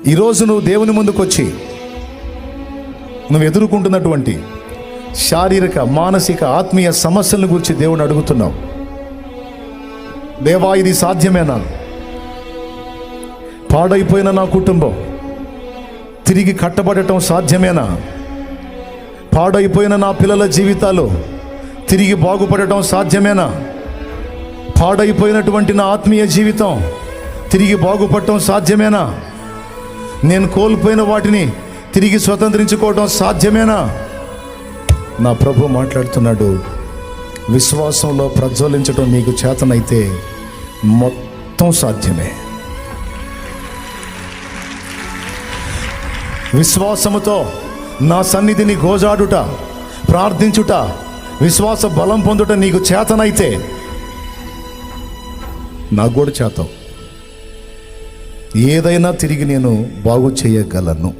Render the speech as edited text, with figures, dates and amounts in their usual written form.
ఈరోజు నువ్వు దేవుని ముందుకు వచ్చి నువ్వు ఎదుర్కొంటున్నటువంటి శారీరక, మానసిక, ఆత్మీయ సమస్యలను గురించి దేవుని అడుగుతున్నావు. దేవా, ఇది సాధ్యమేనా? పాడైపోయిన నా కుటుంబం తిరిగి కట్టబడటం సాధ్యమేనా? పాడైపోయిన నా పిల్లల జీవితాలు తిరిగి బాగుపడటం సాధ్యమేనా? పాడైపోయినటువంటి నా ఆత్మీయ జీవితం తిరిగి బాగుపడటం సాధ్యమేనా? నేను కోల్పోయిన వాటిని తిరిగి స్వతంత్రించుకోవడం సాధ్యమేనా? నా ప్రభు మాట్లాడుతున్నాడు, విశ్వాసంలో ప్రజ్వలించడం నీకు చేతనైతే మొత్తం సాధ్యమే. విశ్వాసముతో నా సన్నిధిని గోజాడుట, ప్రార్థించుట, విశ్వాస బలం పొందుట నీకు చేతనైతే నాకు కూడా చేత. ఏదైనా తిరిగి నేను బాగు చేయగలను.